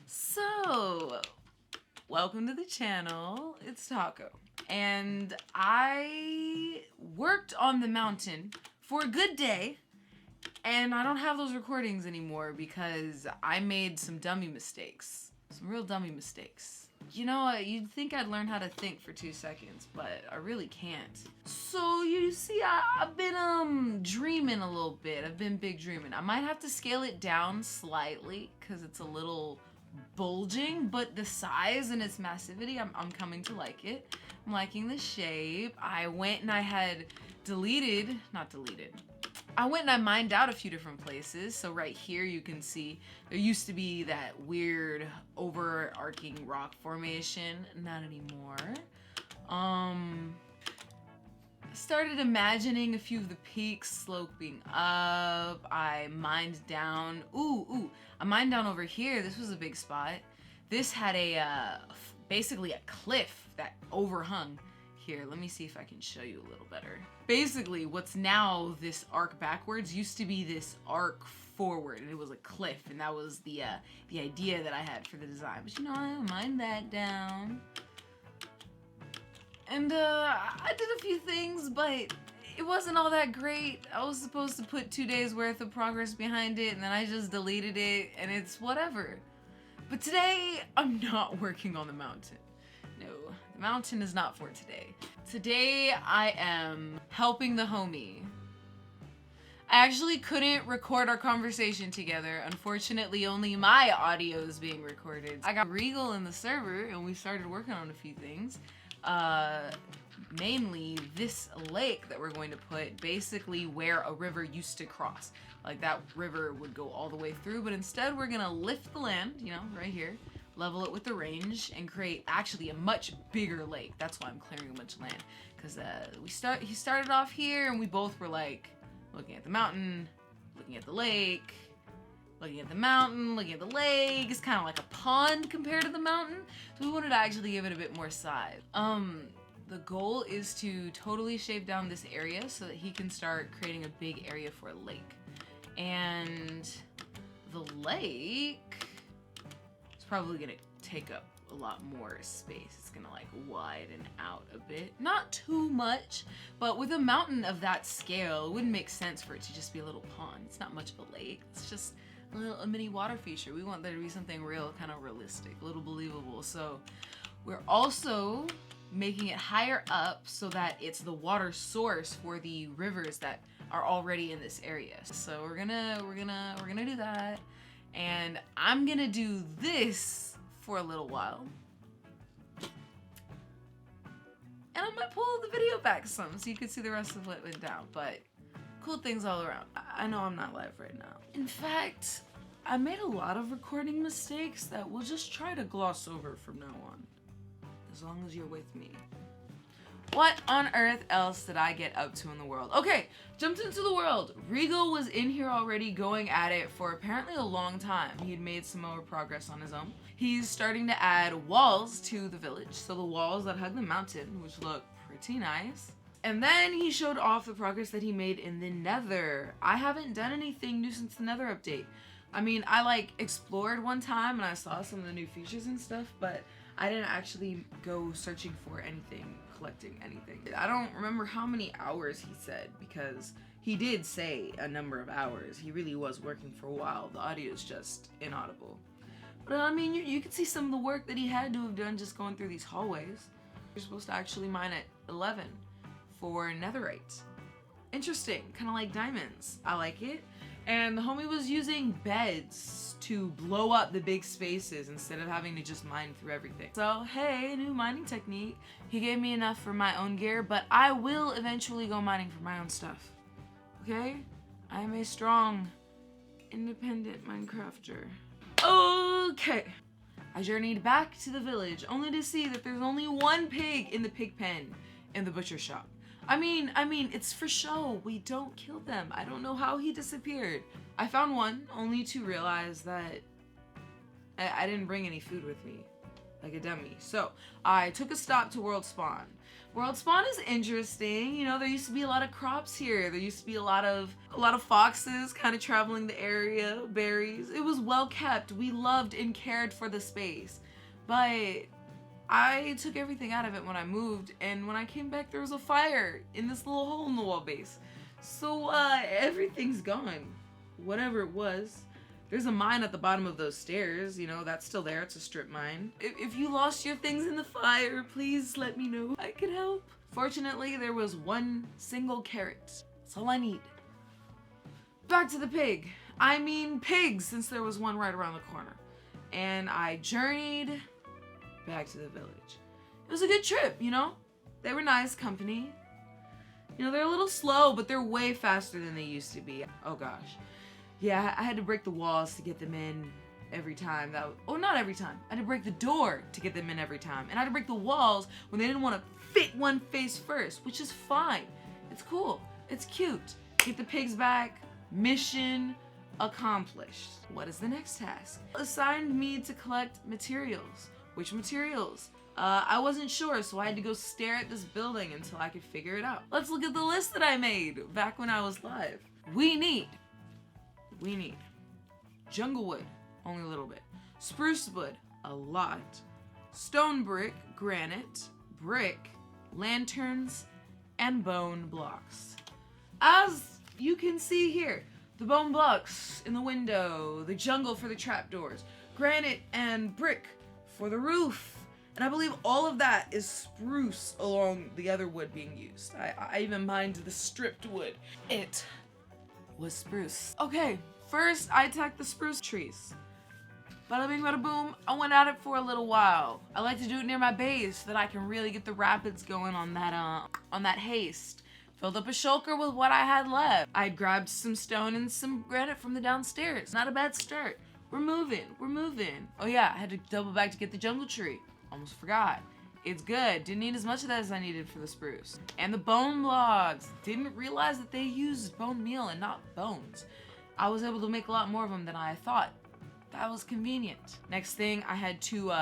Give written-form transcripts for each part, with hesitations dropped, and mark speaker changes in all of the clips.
Speaker 1: So, welcome to the channel. It's Taco. And I worked on the mountain for a good day, and I don't have those recordings anymore because I made some dummy mistakes. Some real dummy mistakes. You know what, you'd think I'd learn how to think for 2 seconds, but I really can't. So you see, I've been dreaming a little bit. I've been big dreaming. I might have to scale it down slightly because it's a little bulging, but the size and its massivity, I'm coming to like it. I'm liking the shape. I went and I had I went and I mined out a few different places. So right here you can see there used to be that weird overarching rock formation. Not anymore. I started imagining a few of the peaks sloping up. I mined down. I mined down over here. This was a big spot. This had basically a cliff that overhung. Here, let me see if I can show you a little better. Basically, what's now this arc backwards used to be this arc forward, and it was a cliff, and that was the idea that I had for the design. But you know, I mined that down. And I did a few things, but it wasn't all that great. I was supposed to put 2 days worth of progress behind it, and then I just deleted it, and it's whatever. But today, I'm not working on the mountain. No, the mountain is not for today. Today, I am helping the homie. I actually couldn't record our conversation together. Unfortunately, only my audio is being recorded. I got Regal in the server, and we started working on a few things. Mainly this lake that we're going to put basically where a river used to cross. Like that river would go all the way through, but instead we're gonna lift the land, you know, right here, level it with the range, and create actually a much bigger lake. That's why I'm clearing a bunch of land, because he started off here, and we both were like looking at the mountain, looking at the lake, looking at the mountain, looking at the lake. It's kind of like a pond compared to the mountain, so we wanted to actually give it a bit more size. The goal is to totally shave down this area so that he can start creating a big area for a lake. And the lake is probably gonna take up a lot more space. It's gonna like widen out a bit. Not too much, but with a mountain of that scale, it wouldn't make sense for it to just be a little pond. It's not much of a lake. It's just a mini water feature. We want there to be something real, kind of realistic, a little believable. So we're also making it higher up so that it's the water source for the rivers that are already in this area. So we're gonna do that, and I'm gonna do this for a little while, and I might pull the video back some so you can see the rest of what went down. But cool things all around. I know I'm not live right now. In fact, I made a lot of recording mistakes that we'll just try to gloss over from now on, as long as you're with me. What on earth else did I get up to in the world? Okay, jumped into the world. Regal was in here already going at it for apparently a long time. He had made some more progress on his own. He's starting to add walls to the village. So the walls that hug the mountain, which look pretty nice. And then he showed off the progress that he made in the Nether. I haven't done anything new since the Nether update. I mean, I like explored one time and I saw some of the new features and stuff, but I didn't actually go searching for anything, collecting anything. I don't remember how many hours he said, because he did say a number of hours. He really was working for a while. The audio is just inaudible. But I mean, you can see some of the work that he had to have done just going through these hallways. You're supposed to actually mine at 11 for netherite. Interesting, kind of like diamonds. I like it. And the homie was using beds to blow up the big spaces instead of having to just mine through everything. So hey, new mining technique. He gave me enough for my own gear, but I will eventually go mining for my own stuff. Okay? I am a strong, independent Minecrafter. Okay. I journeyed back to the village only to see that there's only one pig in the pig pen in the butcher shop. I mean, it's for show. We don't kill them. I don't know how he disappeared. I found one only to realize that I didn't bring any food with me. like a dummy. So I took a stop to World Spawn. World Spawn is interesting. You know, there used to be a lot of crops here. There used to be a lot of foxes kind of traveling the area, berries. It was well kept. We loved and cared for the space. But I took everything out of it when I moved, and when I came back there was a fire in this little hole in the wall base. So everything's gone. Whatever it was. There's a mine at the bottom of those stairs, you know, that's still there. It's a strip mine. If you lost your things in the fire, please let me know. I could help. Fortunately, there was one single carrot. That's all I need. Back to the pig. I mean pigs, since there was one right around the corner. And I journeyed back to the village. It was a good trip, you know? They were nice company. You know, they're a little slow, but they're way faster than they used to be. Oh gosh. Yeah, I had to break the walls to get them in every time. Not every time. I had to break the door to get them in every time. And I had to break the walls when they didn't want to fit one face first, which is fine. It's cool. It's cute. Get the pigs back. Mission accomplished. What is the next task? Assigned me to collect materials. Which materials? I wasn't sure, so I had to go stare at this building until I could figure it out. Let's look at the list that I made back when I was live. We need jungle wood, only a little bit. Spruce wood, a lot. Stone brick, granite, brick, lanterns, and bone blocks. As you can see here, the bone blocks in the window, the jungle for the trapdoors, granite and brick for the roof. And I believe all of that is spruce along the other wood being used. I even mined the stripped wood. It was spruce. Okay, first I attacked the spruce trees. Bada bing bada boom, I went at it for a little while. I like to do it near my base so that I can really get the rapids going on that haste. Filled up a shulker with what I had left. I grabbed some stone and some granite from the downstairs. Not a bad start. We're moving. Oh yeah, I had to double back to get the jungle tree. Almost forgot. It's good. Didn't need as much of that as I needed for the spruce. And the bone blocks. Didn't realize that they used bone meal and not bones. I was able to make a lot more of them than I thought. That was convenient. Next thing, I had to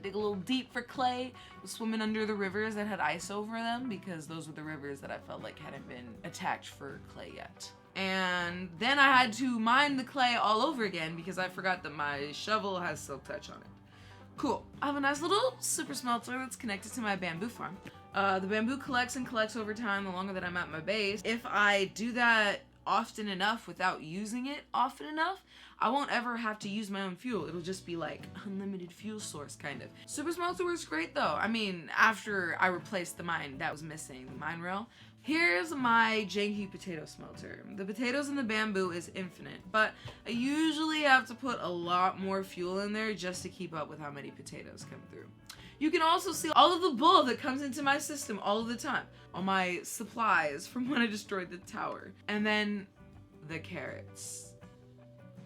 Speaker 1: dig a little deep for clay. I was swimming under the rivers that had ice over them because those were the rivers that I felt like hadn't been attacked for clay yet. And then I had to mine the clay all over again because I forgot that my shovel has silk touch on it. Cool. I have a nice little super smelter that's connected to my bamboo farm. The bamboo collects over time the longer that I'm at my base. If I do that often enough without using it often enough, I won't ever have to use my own fuel. It'll just be like unlimited fuel source kind of. Super smelter works great though. I mean, after I replaced the mine that was missing, the mine rail. Here's my janky potato smelter. The potatoes and the bamboo is infinite, but I usually have to put a lot more fuel in there just to keep up with how many potatoes come through. You can also see all of the bull that comes into my system all of the time. All my supplies from when I destroyed the tower. And then the carrots.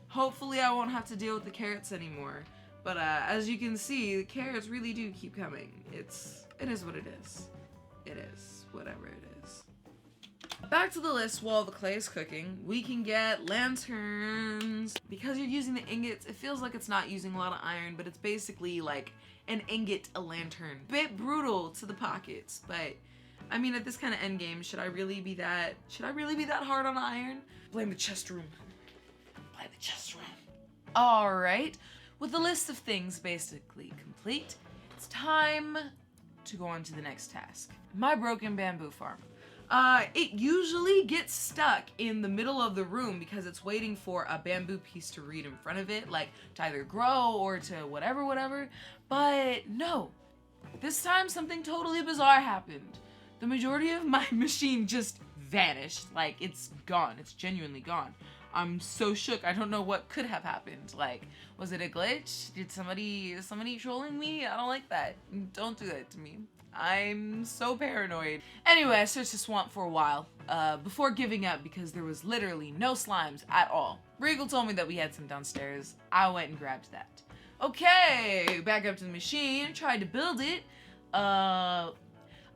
Speaker 1: Hopefully I won't have to deal with the carrots anymore. But as you can see, the carrots really do keep coming. It is what it is. It is whatever it is. Back to the list while the clay is cooking, we can get lanterns. Because you're using the ingots, it feels like it's not using a lot of iron, but it's basically like an ingot, a lantern. Bit brutal to the pockets, but I mean at this kind of end game, should I really be that hard on iron? Blame the chest room. Blame the chest room. Alright, with the list of things basically complete, it's time to go on to the next task. My broken bamboo farm. It usually gets stuck in the middle of the room because it's waiting for a bamboo piece to read in front of it, like to either grow or to whatever, but no. This time something totally bizarre happened. The majority of my machine just vanished, like it's gone, it's genuinely gone. I'm so shook, I don't know what could have happened. Like, was it a glitch? Is somebody trolling me? I don't like that. Don't do that to me. I'm so paranoid. Anyway, I searched the swamp for a while before giving up because there was literally no slimes at all. Regal told me that we had some downstairs. I went and grabbed that. Okay, back up to the machine, tried to build it. I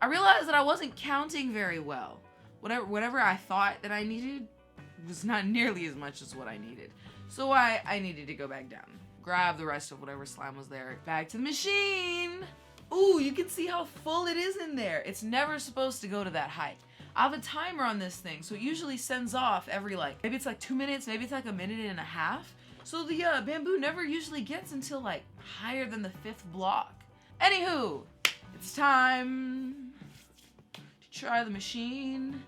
Speaker 1: realized that I wasn't counting very well. Whatever I thought that I needed was not nearly as much as what I needed. So I needed to go back down. grab the rest of whatever slime was there. Back to the machine. Ooh, you can see how full it is in there. It's never supposed to go to that height. I have a timer on this thing, so it usually sends off every like, maybe it's like 2 minutes, maybe it's like 1.5 minutes. So the bamboo never usually gets until like higher than the 5th block. Anywho, it's time to try the machine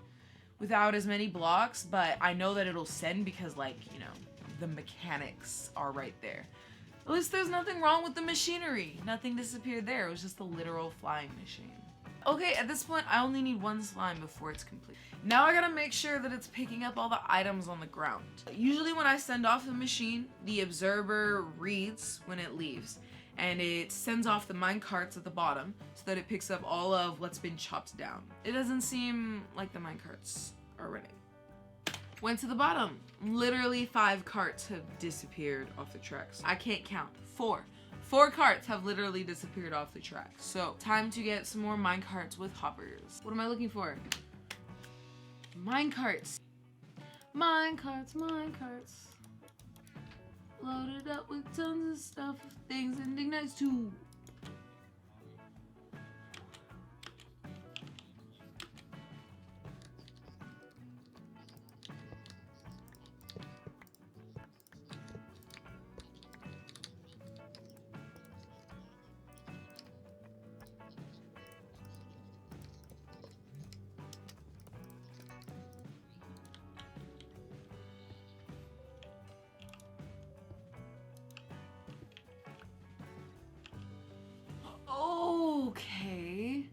Speaker 1: without as many blocks, but I know that it'll send because, like, you know, the mechanics are right there. At least there's nothing wrong with the machinery. Nothing disappeared there. It was just a literal flying machine. Okay, at this point, I only need 1 slime before it's complete. Now I gotta make sure that it's picking up all the items on the ground. Usually when I send off the machine, the observer reads when it leaves, and it sends off the mine carts at the bottom so that it picks up all of what's been chopped down. It doesn't seem like the mine carts are running. Went to the bottom. Literally 5 carts have disappeared off the tracks. I can't count. 4 carts have literally disappeared off the track. So time to get some more mine carts with hoppers. What am I looking for? Mine carts. Mine carts, mine carts. Loaded up with tons of stuff, things ending nice too. Okay.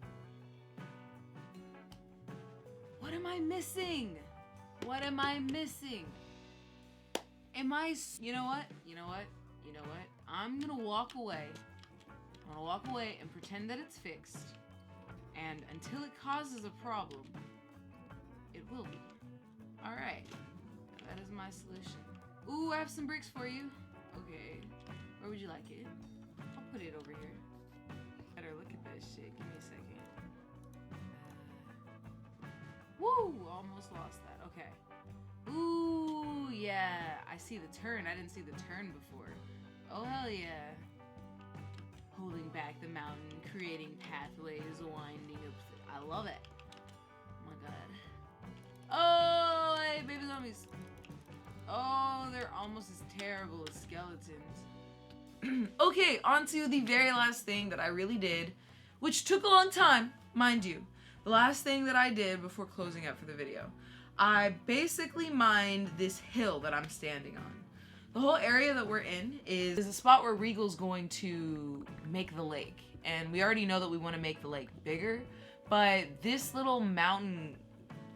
Speaker 1: What am I missing? What am I missing? Am I... You know what? You know what? You know what? I'm gonna walk away. I'm gonna walk away and pretend that it's fixed. And until it causes a problem, it will be. Alright. That is my solution. Ooh, I have some bricks for you. Okay. Where would you like it? I'll put it over here. Better look at that shit. Give me a second. Woo! Almost lost that. Okay. Ooh, yeah. I see the turn. I didn't see the turn before. Oh, hell yeah. Holding back the mountain, creating pathways, winding up. I love it. Oh my god. Oh, hey, baby zombies. Oh, they're almost as terrible as skeletons. Okay, on to the very last thing that I really did, which took a long time, mind you. The last thing that I did before closing up for the video. I basically mined this hill that I'm standing on. The whole area that we're in is a spot where Regal's going to make the lake. And we already know that we want to make the lake bigger, but this little mountain,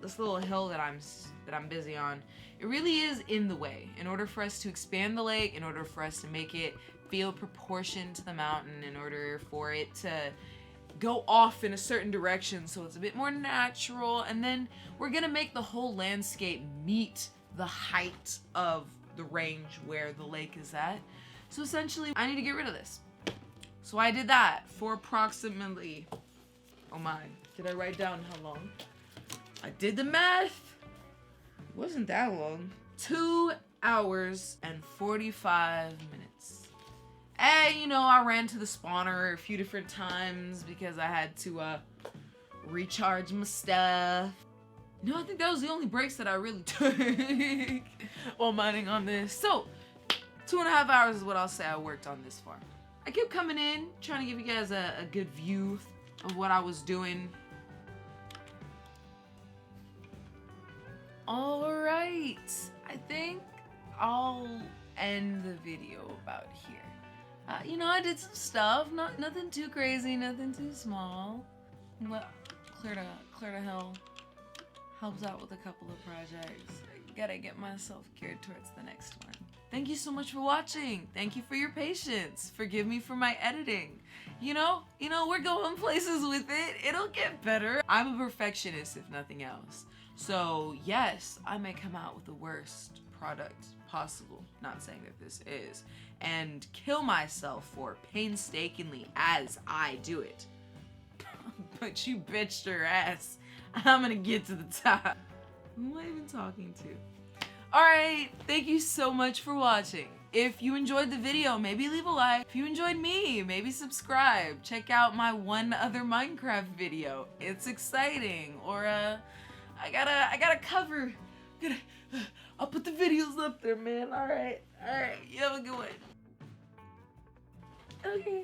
Speaker 1: this little hill that I'm busy on, it really is in the way. In order for us to expand the lake, in order for us to make it feel proportioned to the mountain, in order for it to go off in a certain direction so it's a bit more natural, and then we're gonna make the whole landscape meet the height of the range where the lake is at. So essentially, I need to get rid of this. So I did that for approximately, oh my, did I write down how long? I did the math. It wasn't that long. 2 hours and 45 minutes. And, you know, I ran to the spawner a few different times because I had to recharge my stuff. No, I think that was the only breaks that I really took while mining on this. So, 2.5 hours is what I'll say I worked on this farm. I kept coming in, trying to give you guys a good view of what I was doing. Alright, I think I'll end the video about here. You know, I did some stuff, nothing too crazy, nothing too small. But clear to hell helps out with a couple of projects. I gotta get myself geared towards the next one. Thank you so much for watching. Thank you for your patience. Forgive me for my editing. You know, we're going places with it. It'll get better. I'm a perfectionist, if nothing else. So yes, I may come out with the worst product possible, not saying that this is, and kill myself for painstakingly as I do it. But you bitched your ass. I'm gonna get to the top. Who am I even talking to? Alright, thank you so much for watching. If you enjoyed the video, maybe leave a like. If you enjoyed me, maybe subscribe. Check out my one other Minecraft video. It's exciting. Or I gotta cover. I'll put the videos up there, man. All right. You have a good one. Okay.